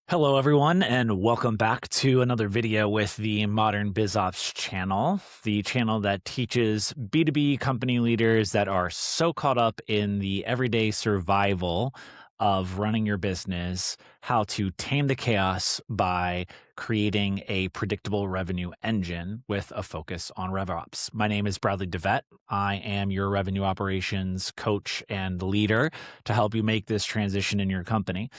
Hello, everyone, and welcome back to another video with the Modern BizOps channel, the channel that teaches B2B company leaders that are so caught up in the everyday survival of running your business, how to tame the chaos by creating a predictable revenue engine with a focus on RevOps. My name is Bradley DeVette. I am your revenue operations coach and leader to help you make this transition in your company.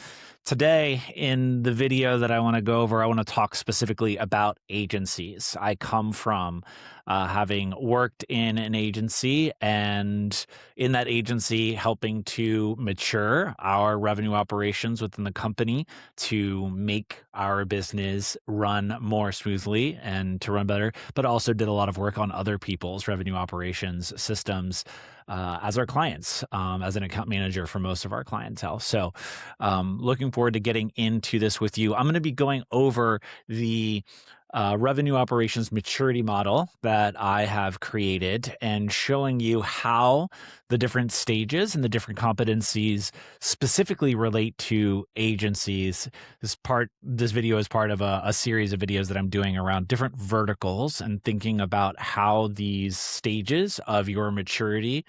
Today, in the video that I want to go over, I want to talk specifically about agencies. I come from having worked in an agency, and in that agency, helping to mature our revenue operations within the company to make our business run more smoothly and to run better, but also did a lot of work on other people's revenue operations systems as our clients, as an account manager for most of our clientele. So looking forward to getting into this with you. I'm going to be going over the revenue operations maturity model that I have created and showing you how the different stages and the different competencies specifically relate to agencies. This video is part of a series of videos that I'm doing around different verticals and thinking about how these stages of your maturity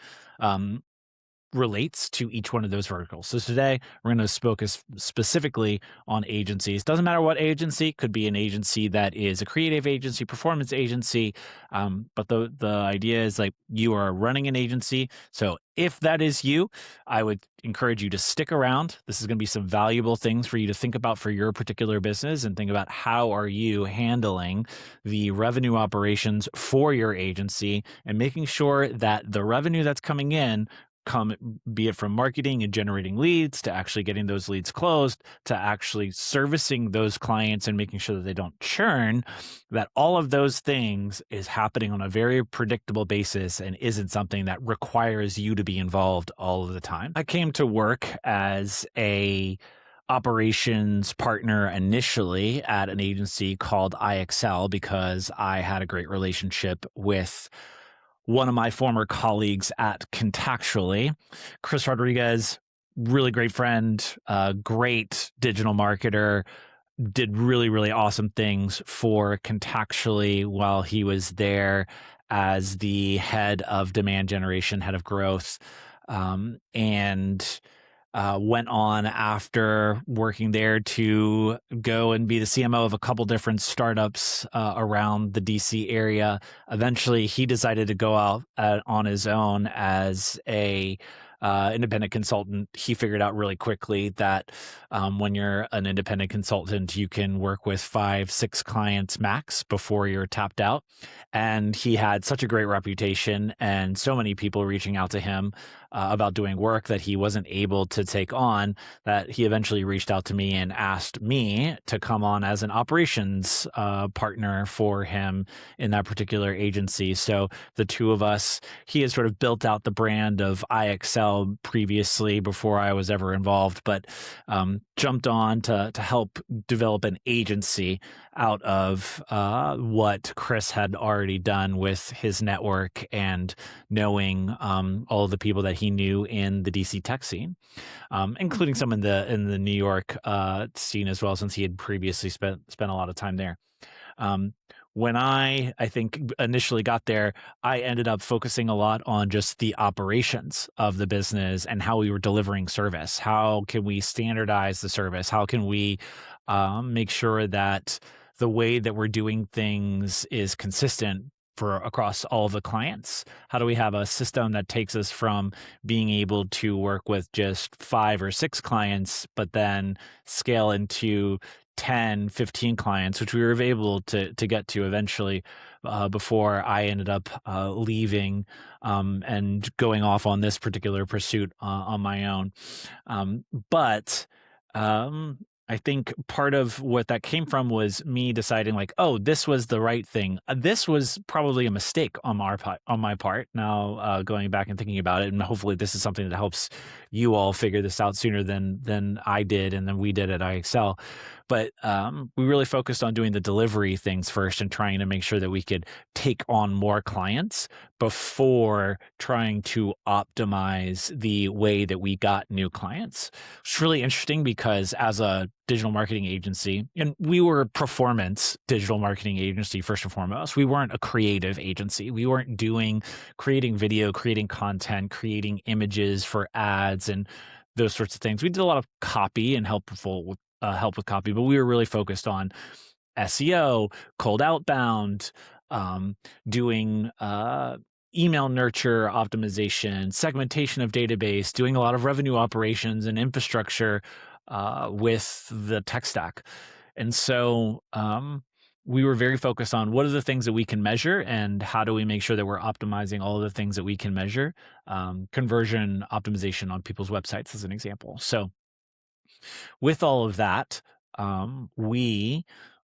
relates to each one of those verticals. So today we're going to focus specifically on agencies. Doesn't matter what agency, could be an agency that is a creative agency, performance agency. But the idea is like you are running an agency. So if that is you, I would encourage you to stick around. This is going to be some valuable things for you to think about for your particular business and think about how are you handling the revenue operations for your agency and making sure that the revenue that's coming in be it from marketing and generating leads to actually getting those leads closed to actually servicing those clients and making sure that they don't churn, that all of those things is happening on a very predictable basis and isn't something that requires you to be involved all of the time. I came to work as a operations partner initially at an agency called IXL because I had a great relationship with one of my former colleagues at Contactually, Chris Rodriguez, really great friend, great digital marketer, did really, really awesome things for Contactually while he was there as the head of demand generation, head of growth, and went on after working there to go and be the CMO of a couple different startups around the DC area. Eventually, he decided to go out on his own as a independent consultant. He figured out really quickly that when you're an independent consultant, you can work with 5-6 clients max before you're tapped out. And he had such a great reputation and so many people reaching out to him about doing work that he wasn't able to take on, that he eventually reached out to me and asked me to come on as an operations partner for him in that particular agency. So the two of us, he had sort of built out the brand of IXL previously before I was ever involved, but jumped on to help develop an agency out of what Chris had already done with his network and knowing all of the people that he knew in the DC tech scene, including some in the New York scene as well, since he had previously spent a lot of time there. When I think initially got there, I ended up focusing a lot on just the operations of the business and how we were delivering service. How can we standardize the service? How can we make sure that the way that we're doing things is consistent for across all of the clients? How do we have a system that takes us from being able to work with just 5 or 6 clients, but then scale into 10, 15 clients, which we were able to get to eventually before I ended up leaving and going off on this particular pursuit on my own. But I think part of what that came from was me deciding like, oh, this was the right thing. This was probably a mistake on my part. Now going back and thinking about it, and hopefully this is something that helps you all figure this out sooner than I did and then we did at IXL. But we really focused on doing the delivery things first and trying to make sure that we could take on more clients before trying to optimize the way that we got new clients. It's really interesting because as a digital marketing agency, and we were a performance digital marketing agency first and foremost. We weren't a creative agency. We weren't creating video, creating content, creating images for ads and those sorts of things. We did a lot of copy and help with copy, but we were really focused on SEO, cold outbound, um, doing email nurture optimization, segmentation of database, doing a lot of revenue operations and infrastructure with the tech stack. And so we were very focused on what are the things that we can measure and how do we make sure that we're optimizing all of the things that we can measure. Conversion optimization on people's websites as an example. So with all of that, we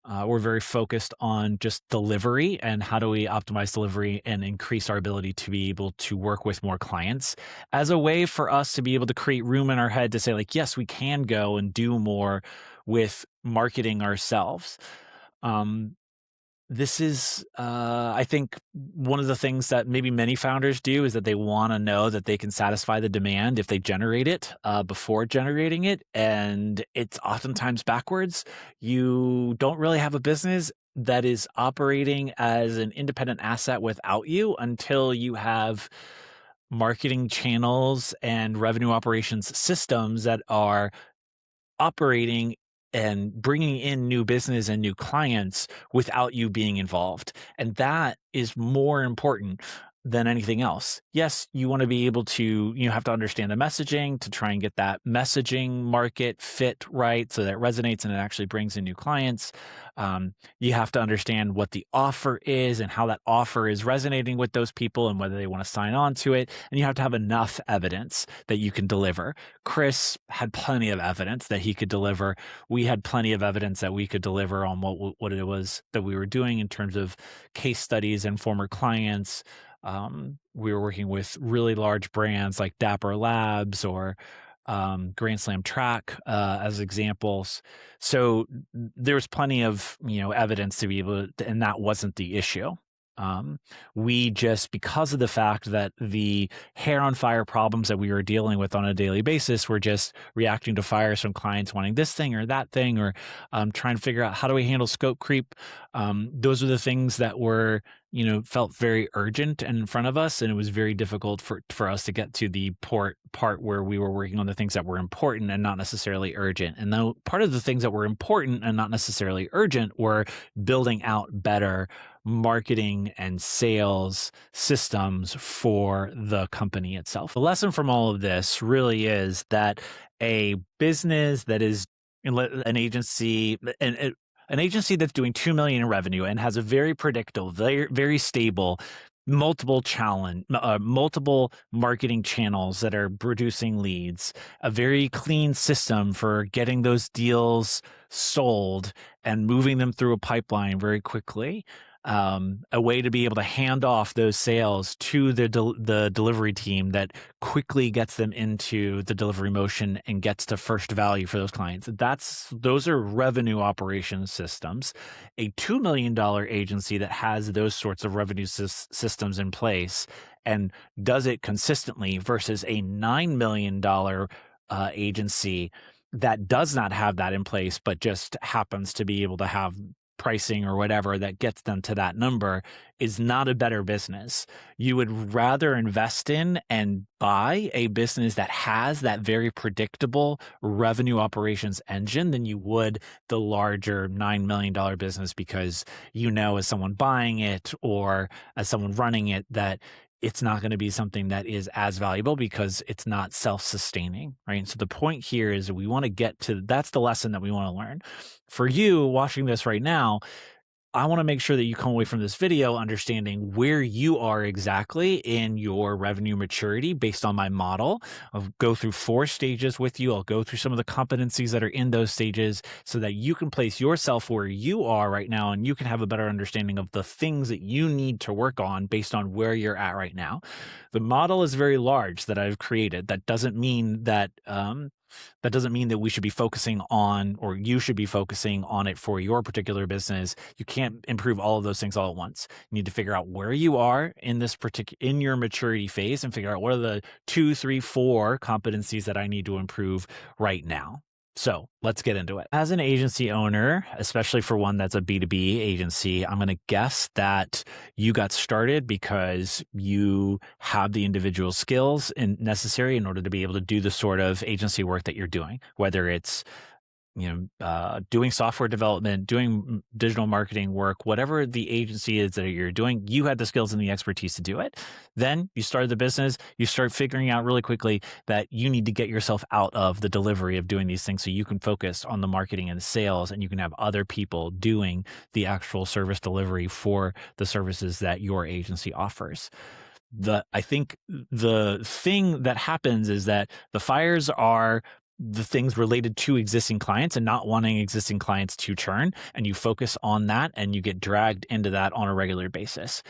were very focused on just delivery and how do we optimize delivery and increase our ability to be able to work with more clients as a way for us to be able to create room in our head to say, like, yes, we can go and do more with marketing ourselves. Um, this is, I think, one of the things that maybe many founders do is that they want to know that they can satisfy the demand if they generate it before generating it. And it's oftentimes backwards. You don't really have a business that is operating as an independent asset without you until you have marketing channels and revenue operations systems that are operating and bringing in new business and new clients without you being involved. And that is more important than anything else. Yes, you want to be able to, you have to understand the messaging to try and get that messaging market fit right so that it resonates and it actually brings in new clients. You have to understand what the offer is and how that offer is resonating with those people and whether they want to sign on to it. And you have to have enough evidence that you can deliver. Chris had plenty of evidence that he could deliver. We had plenty of evidence that we could deliver on what it was that we were doing in terms of case studies and former clients. We were working with really large brands like Dapper Labs or Grand Slam Track as examples. So there was plenty of evidence to be able to, and that wasn't the issue. We just, because of the fact that the hair on fire problems that we were dealing with on a daily basis were just reacting to fires from clients wanting this thing or that thing, or trying to figure out how do we handle scope creep. Those are the things that were, felt very urgent and in front of us. And it was very difficult for us to get to the part where we were working on the things that were important and not necessarily urgent. And though part of the things that were important and not necessarily urgent were building out better marketing and sales systems for the company itself. The lesson from all of this really is that a business that is an agency, an agency that's doing 2 million in revenue and has a very predictable, very, very stable, multiple marketing channels that are producing leads, a very clean system for getting those deals sold and moving them through a pipeline very quickly. A way to be able to hand off those sales to the delivery team that quickly gets them into the delivery motion and gets to first value for those clients. Those are revenue operations systems. A $2 million agency that has those sorts of revenue systems in place and does it consistently versus a $9 million agency that does not have that in place, but just happens to be able to have pricing or whatever that gets them to that number is not a better business. You would rather invest in and buy a business that has that very predictable revenue operations engine than you would the larger $9 million business, because as someone buying it or as someone running it that it's not going to be something that is as valuable because it's not self-sustaining, right? And so the point here is we want to get to, that's the lesson that we want to learn. For you watching this right now, I want to make sure that you come away from this video understanding where you are exactly in your revenue maturity based on my model. I'll go through 4 stages with you. I'll go through some of the competencies that are in those stages so that you can place yourself where you are right now and you can have a better understanding of the things that you need to work on based on where you're at right now. The model is very large that I've created. That doesn't mean that That doesn't mean that we should be focusing on, or you should be focusing on it for your particular business. You can't improve all of those things all at once. You need to figure out where you are in this in your maturity phase and figure out what are the 2, 3, 4 competencies that I need to improve right now. So let's get into it. As an agency owner, especially for one that's a B2B agency, I'm going to guess that you got started because you have the individual skills necessary in order to be able to do the sort of agency work that you're doing, whether it's doing software development, doing digital marketing work, whatever the agency is that you're doing, you had the skills and the expertise to do it. Then you started the business, you start figuring out really quickly that you need to get yourself out of the delivery of doing these things so you can focus on the marketing and the sales, and you can have other people doing the actual service delivery for the services that your agency offers. I think the thing that happens is that the fires are the things related to existing clients and not wanting existing clients to churn, and you focus on that and you get dragged into that on a regular basis.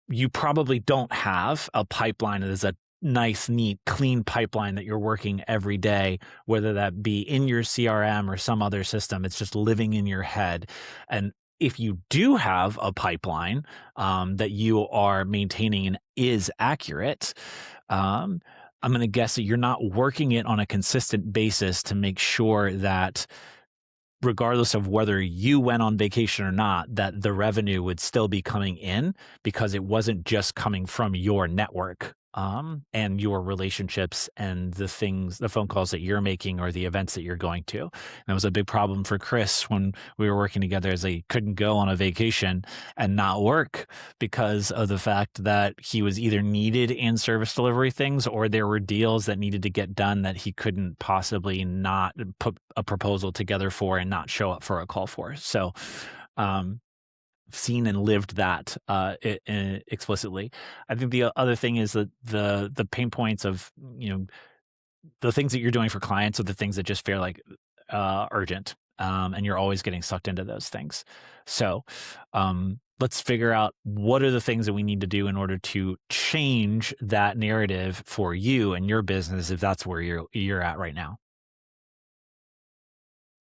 You probably don't have a pipeline that is a nice, neat, clean pipeline that you're working every day, whether that be in your CRM or some other system. It's just living in your head. And if you do have a pipeline that you are maintaining and is accurate, I'm going to guess that you're not working it on a consistent basis to make sure that regardless of whether you went on vacation or not, that the revenue would still be coming in because it wasn't just coming from your network and your relationships and the phone calls that you're making or the events that you're going to. And that was a big problem for Chris when we were working together, as he couldn't go on a vacation and not work because of the fact that he was either needed in service delivery things, or there were deals that needed to get done that he couldn't possibly not put a proposal together for and not show up for a call for. So, seen and lived that explicitly. I think the other thing is that the pain points of the things that you're doing for clients are the things that just feel like urgent, and you're always getting sucked into those things. So let's figure out what are the things that we need to do in order to change that narrative for you and your business if that's where you're at right now.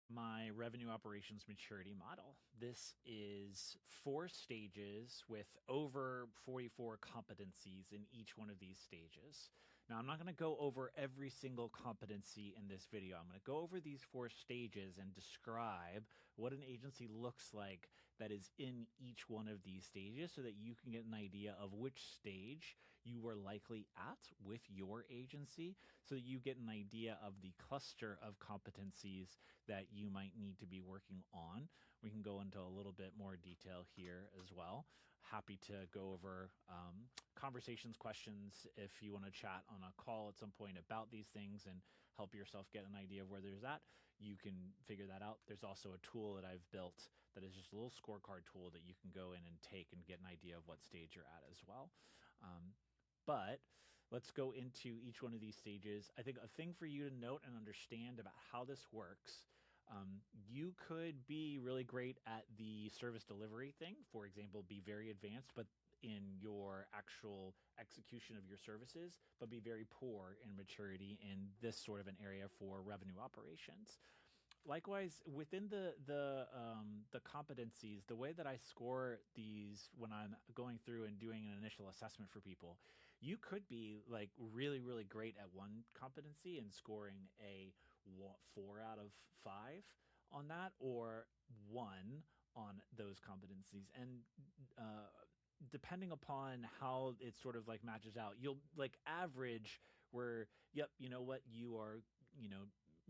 My revenue operations maturity model. This is 4 stages with over 44 competencies in each one of these stages. Now, I'm not going to go over every single competency in this video. I'm going to go over these 4 stages and describe what an agency looks like that is in each one of these stages so that you can get an idea of which stage you are likely at with your agency, so that you get an idea of the cluster of competencies that you might need to be working on. We can go into a little bit more detail here as well. Happy to go over conversations, questions, if you want to chat on a call at some point about these things and help yourself get an idea of where there's at. You can figure that out. There's also a tool that I've built that is just a little scorecard tool that you can go in and take and get an idea of what stage you're at as well. But let's go into each one of these stages. I think a thing for you to note and understand about how this works, you could be really great at the service delivery thing, for example, be very advanced, but in your actual execution of your services, but be very poor in maturity in this sort of an area for revenue operations. Likewise, within the competencies, the way that I score these when I'm going through and doing an initial assessment for people, you could be like really, really great at one competency and scoring a 4 out of 5 on that, or 1 on those competencies. And depending upon how it sort of like matches out, you'll like average where, yep, you know what, you are,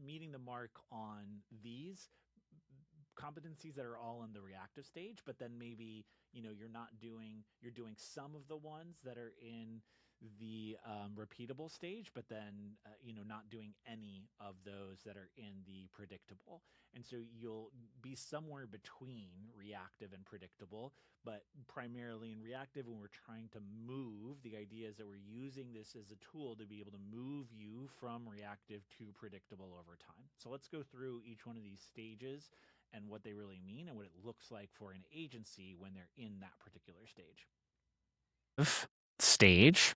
meeting the mark on these competencies that are all in the reactive stage, but then maybe you're doing some of the ones that are in the repeatable stage, but then not doing any of those that are in the predictable. And so you'll be somewhere between reactive and predictable, but primarily in reactive, when we're trying to move, the idea is that we're using this as a tool to be able to move you from reactive to predictable over time. So let's go through each one of these stages and what they really mean and what it looks like for an agency when they're in that particular stage. stage.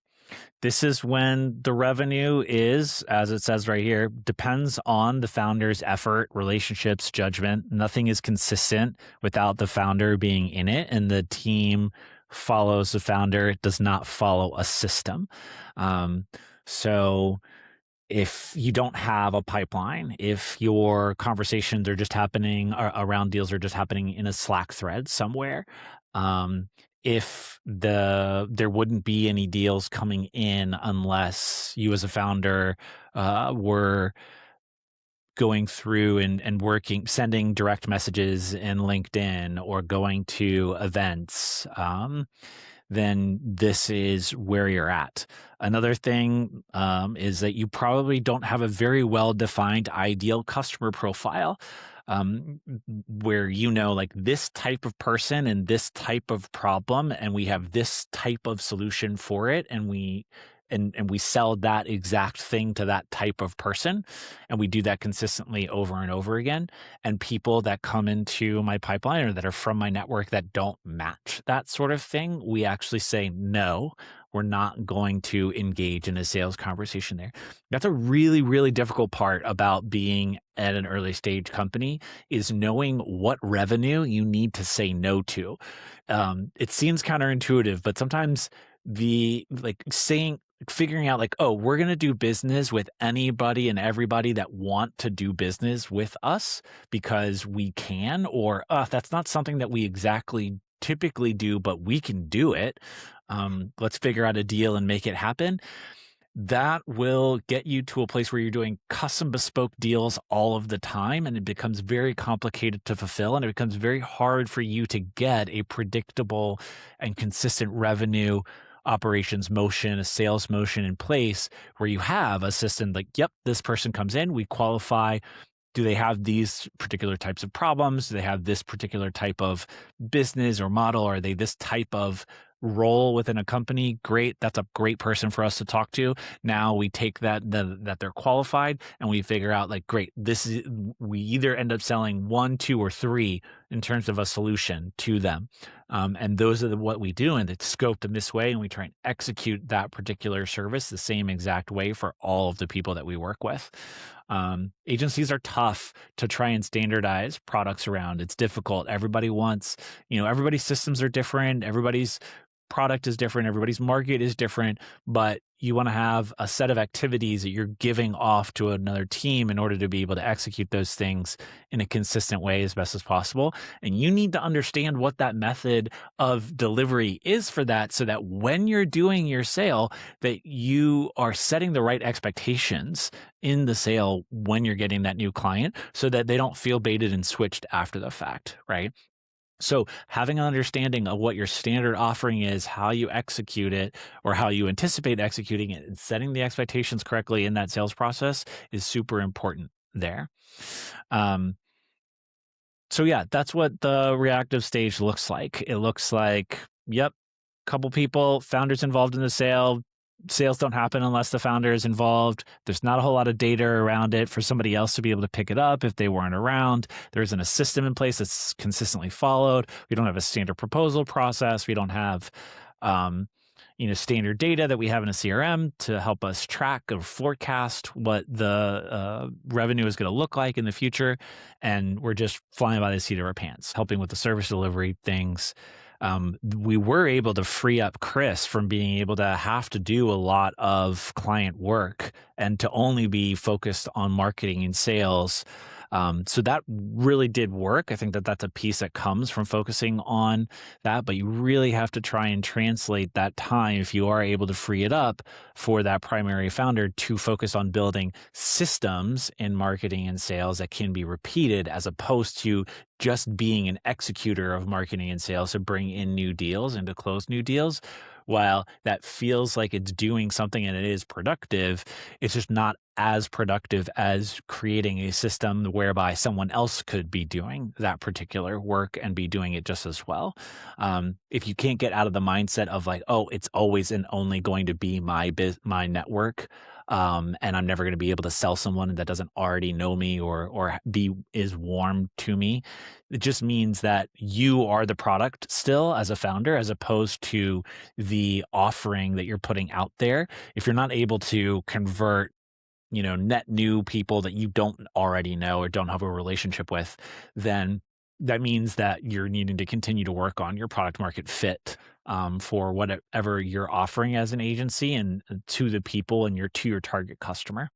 This is when the revenue is, as it says right here, depends on the founder's effort, relationships, judgment. Nothing is consistent without the founder being in it, and the team follows the founder. It does not follow a system. So if you don't have a pipeline, if your conversations are just happening around deals are just happening in a Slack thread somewhere, if there wouldn't be any deals coming in unless you as a founder were going through and working, sending direct messages in LinkedIn or going to events, then this is where you're at. Another thing is that you probably don't have a very well-defined ideal customer profile, where like this type of person and this type of problem, and we have this type of solution for it, and we sell that exact thing to that type of person, and we do that consistently over and over again. And people that come into my pipeline or that are from my network that don't match that sort of thing, we actually say, no, we're not going to engage in a sales conversation there. That's a really, really difficult part about being at an early stage company, is knowing what revenue you need to say no to. It seems counterintuitive, but sometimes figuring out oh, we're going to do business with anybody and everybody that want to do business with us because we can, or that's not something that we exactly typically do, but we can do it. Let's figure out a deal and make it happen. That will get you to a place where you're doing custom bespoke deals all of the time, and it becomes very complicated to fulfill, and it becomes very hard for you to get a predictable and consistent revenue operations motion, a sales motion in place where you have a system yep, this person comes in, we qualify. Do they have these particular types of problems? Do they have this particular type of business or model? Are they this type of role within a company? Great. That's a great person for us to talk to. Now we take that they're qualified, and we figure out great, we either end up selling 1, 2, or 3 in terms of a solution to them. And those are what we do, and it's scoped in this way, and we try and execute that particular service the same exact way for all of the people that we work with. Agencies are tough to try and standardize products around. It's difficult. Everybody wants, everybody's systems are different. Everybody's product is different. Everybody's market is different, but you want to have a set of activities that you're giving off to another team in order to be able to execute those things in a consistent way as best as possible. And you need to understand what that method of delivery is for that, so that when you're doing your sale, that you are setting the right expectations in the sale when you're getting that new client, so that they don't feel baited and switched after the fact, right? So having an understanding of what your standard offering is, how you execute it, or how you anticipate executing it, and setting the expectations correctly in that sales process is super important there. So yeah, that's what the reactive stage looks like. It looks like, yep, couple people, founders involved in the sale. Sales don't happen unless the founder is involved. There's not a whole lot of data around it for somebody else to be able to pick it up if they weren't around. There isn't a system in place that's consistently followed. We don't have a standard proposal process. We don't have, standard data that we have in a CRM to help us track or forecast what the revenue is going to look like in the future. And we're just flying by the seat of our pants, helping with the service delivery things. We were able to free up Chris from being able to have to do a lot of client work and to only be focused on marketing and sales. So that really did work. I think that that's a piece that comes from focusing on that, but you really have to try and translate that time, if you are able to free it up, for that primary founder to focus on building systems in marketing and sales that can be repeated, as opposed to just being an executor of marketing and sales to bring in new deals and to close new deals. While that feels like it's doing something and it is productive, it's just not as productive as creating a system whereby someone else could be doing that particular work and be doing it just as well. If you can't get out of the mindset of oh, it's always and only going to be my network, and I'm never going to be able to sell someone that doesn't already know me or be is warm to me. It just means that you are the product still as a founder, as opposed to the offering that you're putting out there. If you're not able to convert, net new people that you don't already know or don't have a relationship with, then that means that you're needing to continue to work on your product market fit, for whatever you're offering as an agency and to the people and your target customer.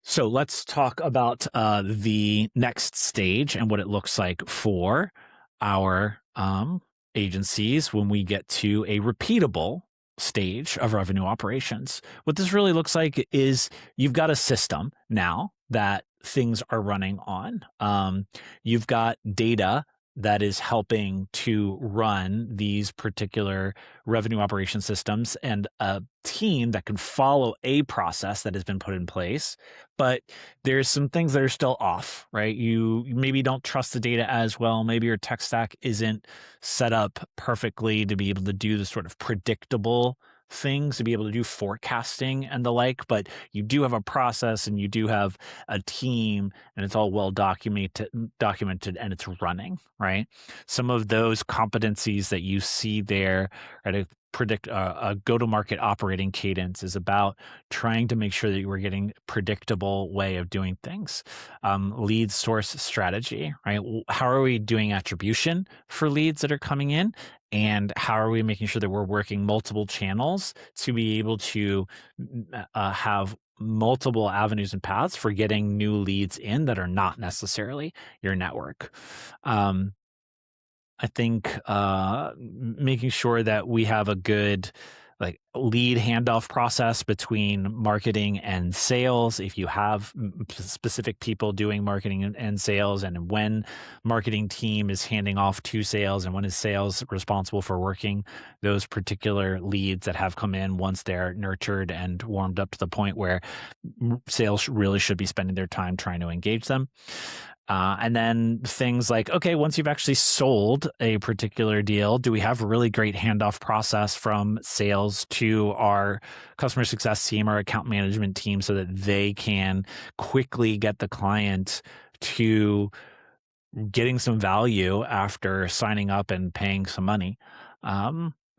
So let's talk about the next stage and what it looks like for our agencies when we get to a repeatable stage of revenue operations. What this really looks like is you've got a system now that things are running on. You've got data that is helping to run these particular revenue operation systems and a team that can follow a process that has been put in place. But there's some things that are still off, right? You maybe don't trust the data as well. Maybe your tech stack isn't set up perfectly to be able to do the sort of predictable things, to be able to do forecasting and the like, but you do have a process and you do have a team and it's all well documented and it's running, right? Some of those competencies that you see there, right, a go-to-market operating cadence is about trying to make sure that you are getting predictable way of doing things. Lead source strategy, right? How are we doing attribution for leads that are coming in? And how are we making sure that we're working multiple channels to be able to have multiple avenues and paths for getting new leads in that are not necessarily your network? I think making sure that we have a good like lead handoff process between marketing and sales. If you have specific people doing marketing and sales, and when marketing team is handing off to sales, and when is sales responsible for working those particular leads that have come in once they're nurtured and warmed up to the point where sales really should be spending their time trying to engage them. And then things like, okay, once you've actually sold a particular deal, do we have a really great handoff process from sales to our customer success team or account management team so that they can quickly get the client to getting some value after signing up and paying some money?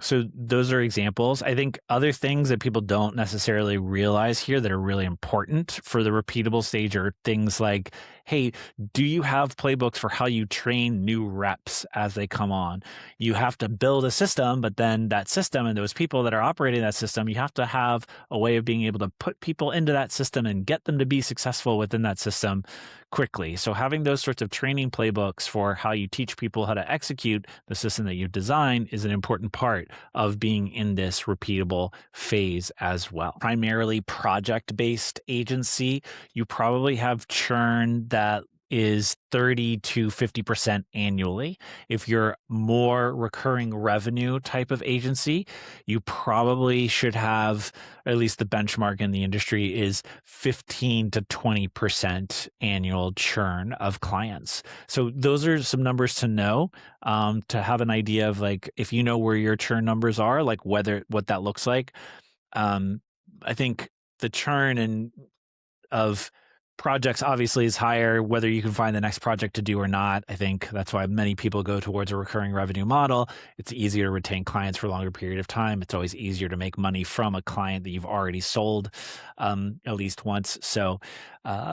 So those are examples. I think other things that people don't necessarily realize here that are really important for the repeatable stage are things like, hey, do you have playbooks for how you train new reps as they come on? You have to build a system, but then that system and those people that are operating that system, you have to have a way of being able to put people into that system and get them to be successful within that system quickly. So having those sorts of training playbooks for how you teach people how to execute the system that you've designed is an important part of being in this repeatable phase as well. Primarily project-based agency, you probably have churn that is 30 to 50% annually. If you're more recurring revenue type of agency, you probably should have, or at least the benchmark in the industry is 15 to 20% annual churn of clients. So those are some numbers to know, to have an idea of like, if you know where your churn numbers are, like what that looks like. I think the churn of projects obviously is higher, whether you can find the next project to do or not. I think that's why many people go towards a recurring revenue model. It's easier to retain clients for a longer period of time. It's always easier to make money from a client that you've already sold at least once. So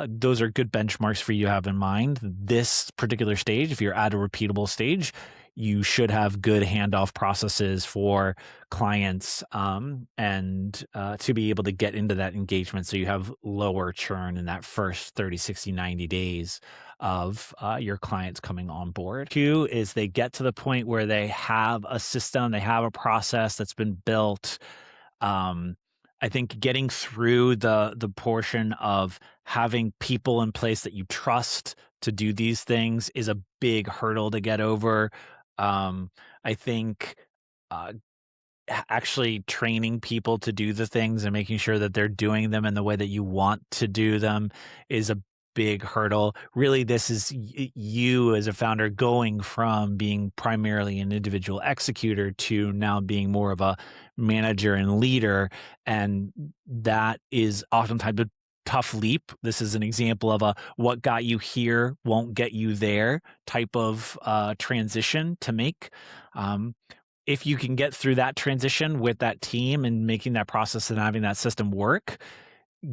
those are good benchmarks for you to have in mind. This particular stage, if you're at a repeatable stage, you should have good handoff processes for clients, and to be able to get into that engagement so you have lower churn in that first 30, 60, 90 days of your clients coming on board. Two is they get to the point where they have a system, they have a process that's been built. I think getting through the portion of having people in place that you trust to do these things is a big hurdle to get over. I think actually training people to do the things and making sure that they're doing them in the way that you want to do them is a big hurdle. Really, this is you as a founder going from being primarily an individual executor to now being more of a manager and leader. And that is oftentimes a tough leap. This is an example of a what got you here won't get you there type of transition to make. If you can get through that transition with that team and making that process and having that system work,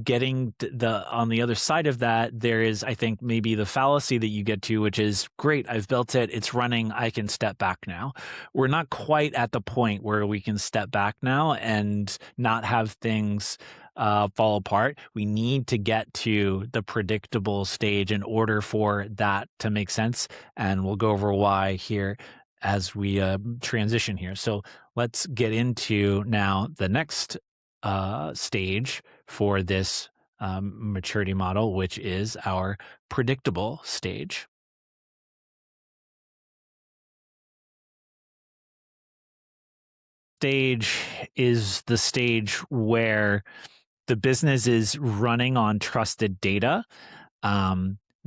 getting on the other side of that, there is, I think, maybe the fallacy that you get to, which is great, I've built it, it's running, I can step back now. We're not quite at the point where we can step back now and not have things fall apart. We need to get to the predictable stage in order for that to make sense. And we'll go over why here as we transition here. So let's get into now the next stage for this maturity model, which is our predictable stage. Stage is the stage where the business is running on trusted data.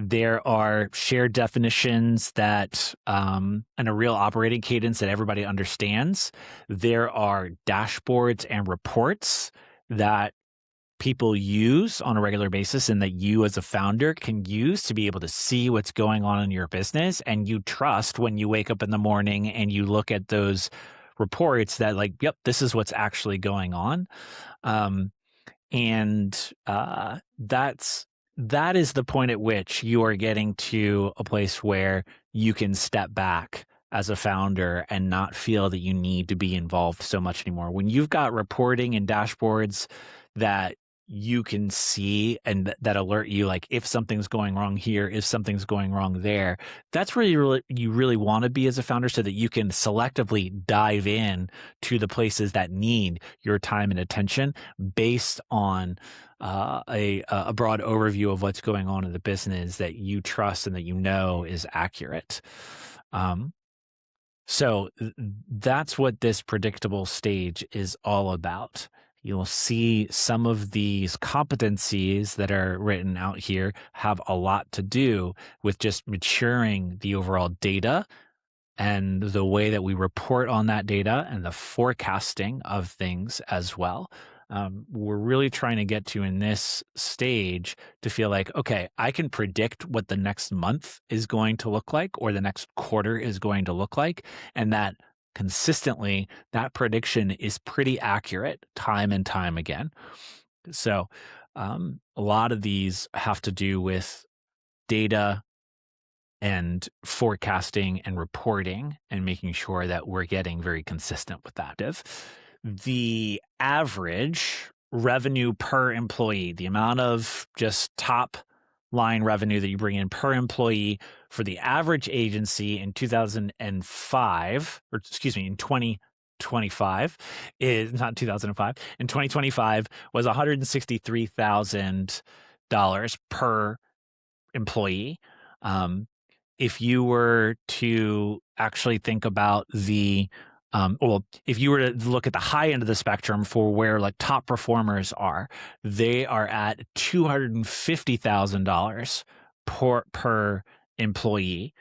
There are shared definitions that and a real operating cadence that everybody understands. There are dashboards and reports that people use on a regular basis and that you as a founder can use to be able to see what's going on in your business. And you trust when you wake up in the morning and you look at those reports that like, yep, this is what's actually going on. That is the point at which you are getting to a place where you can step back as a founder and not feel that you need to be involved so much anymore. When you've got reporting and dashboards that you can see and that alert you, like if something's going wrong here, if something's going wrong there, that's where you really want to be as a founder, so that you can selectively dive in to the places that need your time and attention based on a broad overview of what's going on in the business that you trust and that you know is accurate. So that's what this predictable stage is all about. You'll see some of these competencies that are written out here have a lot to do with just maturing the overall data and the way that we report on that data and the forecasting of things as well. We're really trying to get to in this stage to feel like, okay, I can predict what the next month is going to look like or the next quarter is going to look like. And that consistently, that prediction is pretty accurate time and time again. So a lot of these have to do with data and forecasting and reporting and making sure that we're getting very consistent with that. The average revenue per employee, the amount of just top line revenue that you bring in per employee for the average agency in 2005, or excuse me, in 2025 is not 2005. In 2025 was $163,000 per employee. If you were to actually think about if you were to look at the high end of the spectrum for where like top performers are, they are at $250,000 per employee.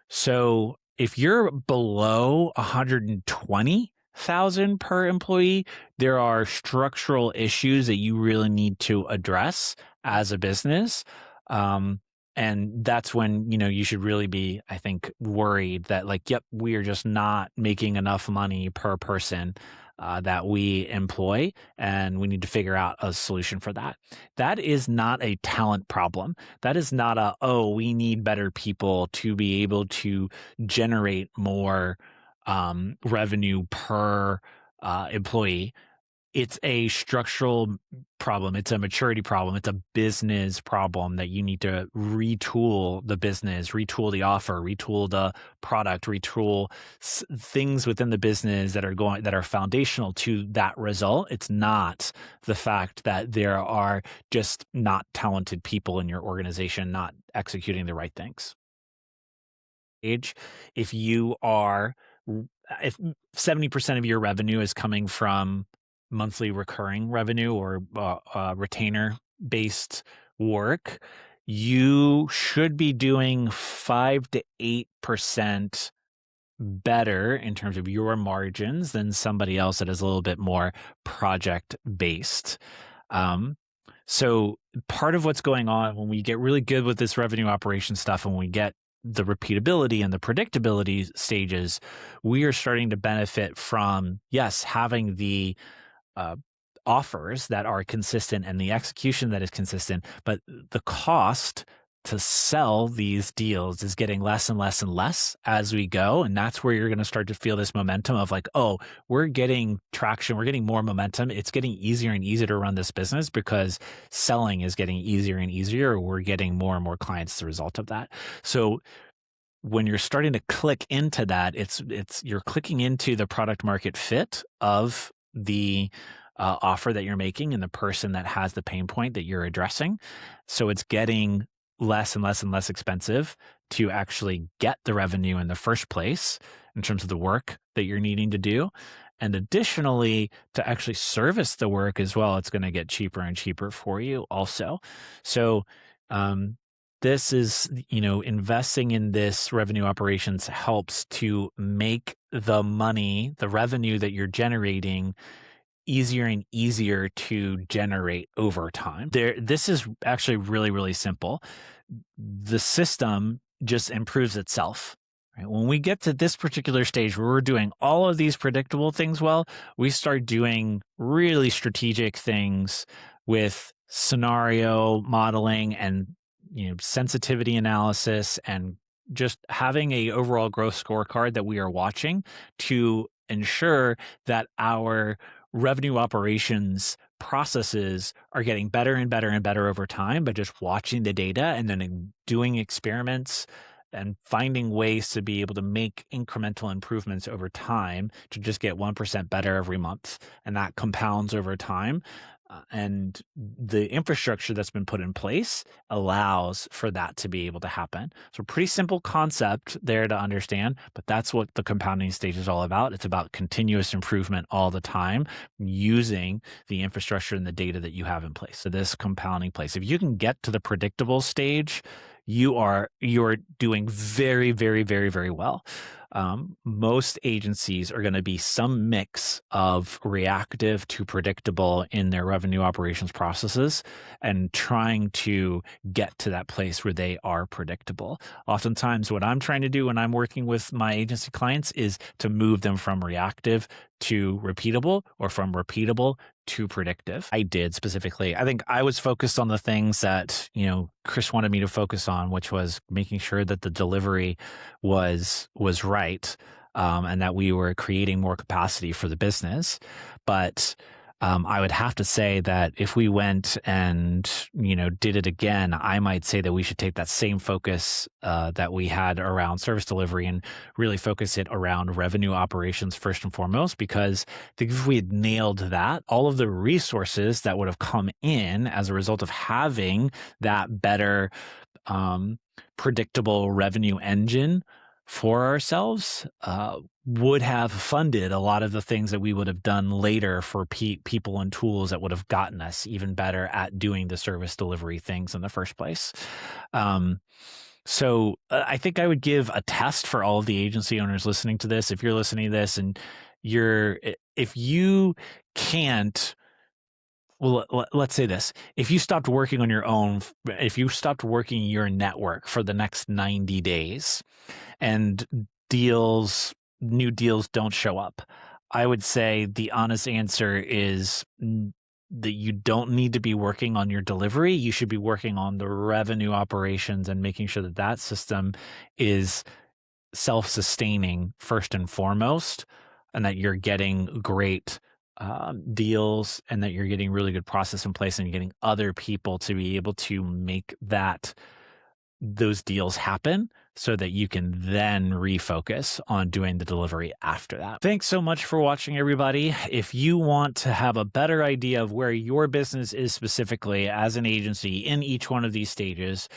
So if you're below 120,000 per employee, there are structural issues that you really need to address as a business. And that's when, you should really be, I think, worried that like, yep, we are just not making enough money per person that we employ, and we need to figure out a solution for that. That is not a talent problem. That is not we need better people to be able to generate more revenue per employee. It's a structural problem. It's a maturity problem. It's a business problem that you need to retool the business, retool the offer, retool the product, retool things within the business that are foundational to that result. It's not the fact that there are just not talented people in your organization not executing the right things. If 70% of your revenue is coming from monthly recurring revenue or retainer based work, you should be doing 5 to 8% better in terms of your margins than somebody else that is a little bit more project based. So part of what's going on when we get really good with this revenue operation stuff and we get the repeatability and the predictability stages, we are starting to benefit from, yes, having the offers that are consistent and the execution that is consistent, but the cost to sell these deals is getting less and less and less as we go. And that's where you're going to start to feel this momentum of like, oh, we're getting traction. We're getting more momentum. It's getting easier and easier to run this business because selling is getting easier and easier. We're getting more and more clients as a result of that. So when you're starting to click into that, it's you're clicking into the product market fit of the offer that you're making and the person that has the pain point that you're addressing. So it's getting less and less and less expensive to actually get the revenue in the first place in terms of the work that you're needing to do. And additionally, to actually service the work as well, it's going to get cheaper and cheaper for you also. So this is, investing in this revenue operations helps to make the money, the revenue that you're generating easier and easier to generate over time. This is actually really, really simple. The system just improves itself. Right? When we get to this particular stage where we're doing all of these predictable things well, we start doing really strategic things with scenario modeling and sensitivity analysis and just having a overall growth scorecard that we are watching to ensure that our revenue operations processes are getting better and better and better over time, but just watching the data and then doing experiments and finding ways to be able to make incremental improvements over time to just get 1% better every month. And that compounds over time. And the infrastructure that's been put in place allows for that to be able to happen. So pretty simple concept there to understand, but that's what the compounding stage is all about. It's about continuous improvement all the time using the infrastructure and the data that you have in place. So this compounding place, if you can get to the predictable stage, you're doing very, very, very, very well. Most agencies are going to be some mix of reactive to predictable in their revenue operations processes and trying to get to that place where they are predictable. Oftentimes, what I'm trying to do when I'm working with my agency clients is to move them from reactive to repeatable or from repeatable to predictive. I did specifically. I think I was focused on the things that, Chris wanted me to focus on, which was making sure that the delivery was right, and that we were creating more capacity for the business. But I would have to say that if we went and, did it again, I might say that we should take that same focus that we had around service delivery and really focus it around revenue operations first and foremost, because I think if we had nailed that, all of the resources that would have come in as a result of having that better predictable revenue engine for ourselves would have funded a lot of the things that we would have done later for people and tools that would have gotten us even better at doing the service delivery things in the first place. So I think I would give a test for all of the agency owners listening to this. If you're listening to this and if you can't, well, let's say this, if you stopped working on your own, if you stopped working your network for the next 90 days and new deals don't show up, I would say the honest answer is that you don't need to be working on your delivery. You should be working on the revenue operations and making sure that that system is self-sustaining first and foremost, and that you're getting great deals and that you're getting really good process in place and you're getting other people to be able to make those deals happen so that you can then refocus on doing the delivery after that. Thanks so much for watching, everybody. If you want to have a better idea of where your business is specifically as an agency in each one of these stages,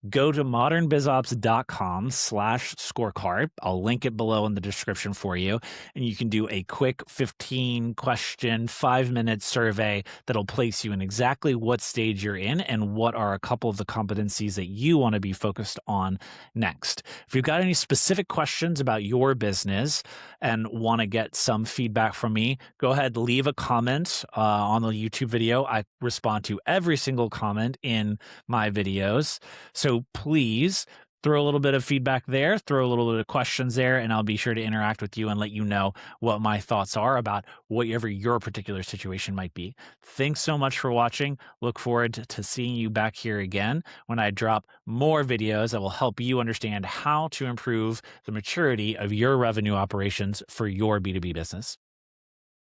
go to modernbizops.com/scorecard. I'll link it below in the description for you. And you can do a quick 15 question, 5-minute survey that'll place you in exactly what stage you're in and what are a couple of the competencies that you want to be focused on next. If you've got any specific questions about your business and want to get some feedback from me, go ahead, leave a comment on the YouTube video. I respond to every single comment in my videos. So please throw a little bit of feedback there, throw a little bit of questions there, and I'll be sure to interact with you and let you know what my thoughts are about whatever your particular situation might be. Thanks so much for watching. Look forward to seeing you back here again when I drop more videos that will help you understand how to improve the maturity of your revenue operations for your B2B business.